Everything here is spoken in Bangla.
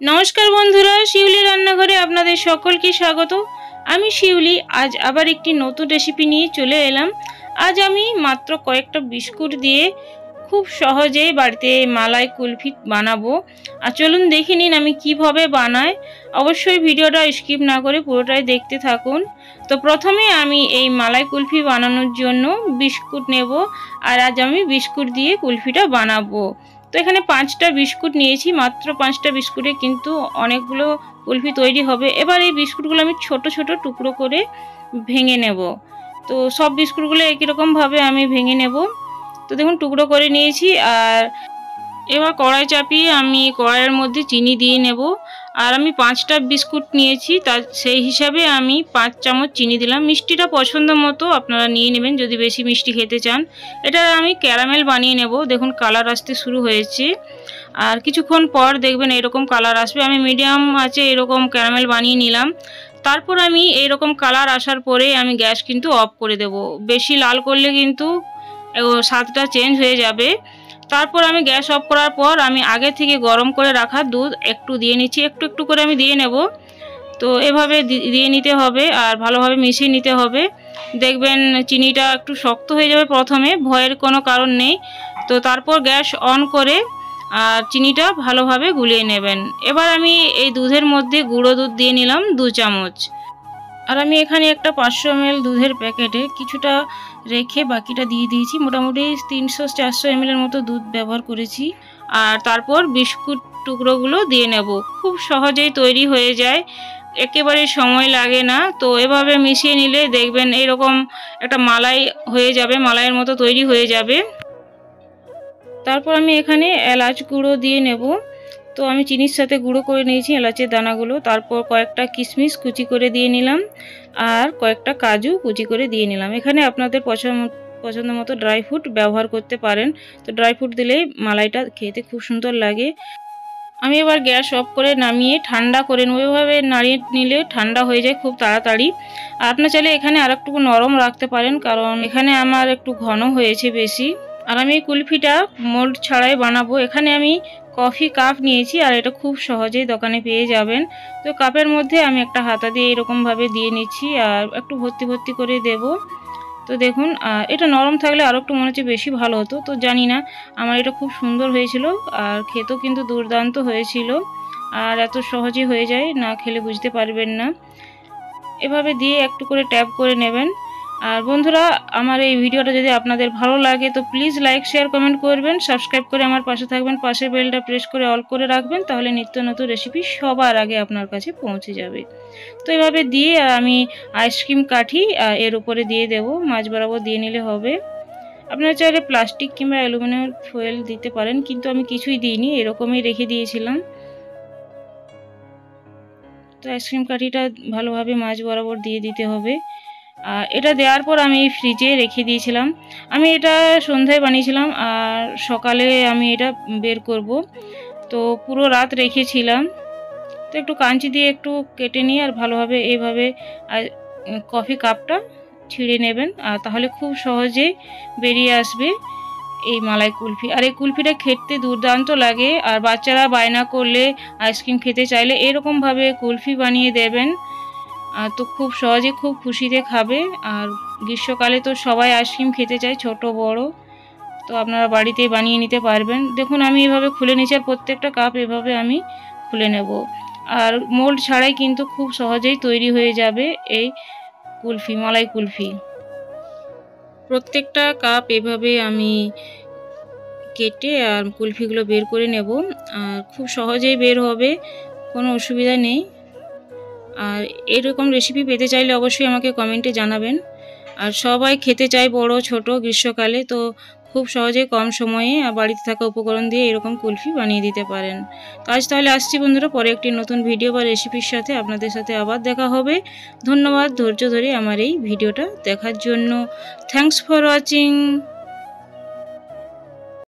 नमस्कार बंधुरा शिउली रान्नाघरे आपनादेर सकलके स्वागत। आमी शिउली आज आबार एकटी नतून रेसिपि निये चले एलाम। आज आमी मात्र कयेकटा बिस्कुट दिये खूब सहजे बाड़ीते मालाई कुल्फी बानाबो। आर चलुन देखे निन आमी किभाबे बानाई। अवश्यई भिडियोटा स्किप ना करे पुरोटाई देखते थाकुन। तो प्रथमे आमी एई मालाई कुल्फी बानानोर जोन्नो बिस्कुट नेब आर आज आमी बिस्कुट दिये कुल्फिटा बानाबो। तो एखाने 5टा बिस्कुट नियेछि, मात्र 5टा बिस्कुटे किन्तु अनेकगुलो कुल्फी तैरी होबे। एबार एई बिस्कुटगुलो आमी छोटो छोटो टुकरो करे भेंगे नेब। तो सब बिस्कुटगुलो एकई रकम भावे आमी भेंगे नेब। तो देखुन टुकरो करे नियेछि आर एबार कड़ाई चापिये आमी कड़ाइयेर मধ্যে चीनी दिए नेब। और आमी 5टा बिस्कुट नियेछि तार सेई हिसाबे आमी 5 चामच चीनी दिलाम। मिष्टिटा पछंद मतो आपनारा निये नेबेन जोदि बेशी मिष्टि खेते चान। एटा आमी क्यारामेल बानिये नेब। देखुन कालार आसते शुरू हयेছে और किछुक्षण पर देखबेन एरकम कालार आसबे। आमी मिडियाम आঁচে एरकम क्यारामेल बानिये निलाम। तारपर आमी एरकम कालार आसार परे आमी ग्यास किन्तु अफ करे देब। बेशी लाल करले किन्तु स्वादटा चेंज हये जाबे। तारपर आमी ग्यास अफ करार पर आमी आगे थेके गरम करे राखा दूध एकटू दिए निচ্ছি। एकटू एकटू करे आमी दिए नेब। तो एभाবে दिए निते होबे और भालोभाবে मिशिয়ে निते होबे। देखबेन चिनिटा एकटू शक्त हये जाबे प्रथमे, भयेर कोनो कारण नेই। तो तारपर ग्यास अन करे और चिनिटा भालोभाবে गुलिয়ে नेবেন। एबार आमी এই দুধের মধ্যে গুঁড়ো দুধ দিয়ে নিলাম 2 চামচ। और आमी एखाने एकटा 500 ml दूधेर पैकेटे किछुटा रेखे बाकिटा दिए दिएछि। मोटामुटी 300-400 ml मतो दूध व्यवहार करेछि। और तारपर बिस्कुट टुकरोगुलो दिए नेब। खूब सहजेई तैरी हये जाय, एकेबारे समय लागे ना। तो एभाবে मिशिয়ে निले देखबेन एरकम एकटा मालाई हये जाबे, मालाइयेर मतो तैरी हये जाबे। तारपर आमी एखाने एलाच गुঁড়ো दिए नेब। तो आमी चिनिर साथे गुঁড়ো करे निয়েছি एलाचेर दानागुलो। तारपर कयेकटा किशमिश कुचि करे दिए निलाम और कयेकटा काजू कुचि करे दिए निलाम। एखाने आपनादेर पছন্দ मतो ड्राई फ्रुट व्यवहार करते पारेन। तो ड्राई फ्रुट दिलेই मालाइटा खेते खूब सुंदर लागे। आमी एबार ग्यास अफ करे नामिয়ে ঠান্ডা করে নেব। এভাবে নাড়িয়ে নিলে ঠান্ডা হয়ে যায় খুব তাড়াতাড়ি। আর আপনি চাইলে এখানে আরেকটু নরম রাখতে পারেন, কারণ এখানে আমার একটু ঘন হয়েছে বেশি। আর আমি এই কুলফিটা মোল্ড ছাড়াই বানাবো। এখানে আমি কফি কাপ নিয়েছি আর এটা খুব সহজেই দোকানে পেয়ে যাবেন। তো কাপের মধ্যে আমি একটা হাতা দিয়ে এরকম ভাবে দিয়ে নিচ্ছি আর একটু ভর্তি ভর্তি করে দেব। তো দেখুন এটা নরম থাকলে আরো একটু মনে হচ্ছে বেশি ভালো হতো। তো জানি না, আমার এটা খুব সুন্দর হয়েছিল আর খেতেও কিন্তু দুর্দান্ত হয়েছিল। আর এত সহজেই হয়ে যায়, না খেলে বুঝতে পারবেন না। এভাবে দিয়ে একটু করে ট্যাপ করে নেবেন। আর বন্ধুরা, আমার এই ভিডিওটা যদি আপনাদের ভালো লাগে তো প্লিজ লাইক শেয়ার কমেন্ট করবেন, সাবস্ক্রাইব করে আমার পাশে থাকবেন, পাশের বেলটা প্রেস করে অল করে রাখবেন, তাহলে নিত্য নতুন রেসিপি সবার আগে আপনার কাছে পৌঁছে যাবে। তো এভাবে দিয়ে আর আমি আইসক্রিম কাঠি এর উপরে দিয়ে দেব, মাঝ বরাবর দিয়ে নিলে হবে। আপনারা চাইলে প্লাস্টিক কিংবা অ্যালুমিনিয়াম ফয়েল দিতে পারেন, কিন্তু আমি কিছুই দিইনি, এরকমই রেখে দিয়েছিলাম। তো আইসক্রিম কাঠিটা ভালোভাবে মাঝ বরাবর দিয়ে দিতে হবে। এটা দেওয়ার পর আমি ফ্রিজে রেখে দিয়েছিলাম। আমি এটা সন্ধ্যায় বানিয়েছিলাম আর সকালে আমি এটা বের করব। তো পুরো রাত রেখেছিলাম। তো একটু কাঁচি দিয়ে একটু কেটে নিয়ে আর ভালোভাবে এইভাবে কফি কাপটা ছিঁড়ে নেবেন, আর তাহলে খুব সহজে বেরিয়ে আসবে এই মালাই কুলফি। আর এই কুলফিটা খেতে দুর্দান্ত লাগে। আর বাচ্চারা বায়না করলে, আইসক্রিম খেতে চাইলে এরকমভাবে কুলফি বানিয়ে দেবেন, তো খুব সহজে খুব খুশিতে খাবে। আর গ্রীষ্মকালে তো সবাই আইসক্রিম খেতে চায়, ছোট বড়। তো আপনারা বাড়িতেই বানিয়ে নিতে পারবেন। দেখুন আমি এভাবে খুলে নিচ্ছি আর প্রত্যেকটা কাপ এভাবে আমি খুলে নেব। আর মোল্ড ছাড়াই কিন্তু খুব সহজেই তৈরি হয়ে যাবে এই কুলফি, মালাই কুলফি। প্রত্যেকটা কাপ এভাবে আমি কেটে আর কুলফিগুলো বের করে নেব। আর খুব সহজেই বের হবে, কোনো অসুবিধা নেই। আর এরকম রেসিপি পেতে চাইলে অবশ্যই আমাকে কমেন্টে জানাবেন। আর সবাই খেতে চায়, বড় ছোট, গ্রীষ্মকালে। তো খুব সহজে কম সময়ে বাড়িতে থাকা উপকরণ দিয়ে এরকম কুলফি বানিয়ে দিতে পারেন। তো আজ তাহলে আসছি বন্ধুরা, পরে একটি নতুন ভিডিও বা রেসিপির সাথে আপনাদের সাথে আবার দেখা হবে। ধন্যবাদ ধৈর্য ধরে আমার এই ভিডিওটা দেখার জন্য। Thanks for watching.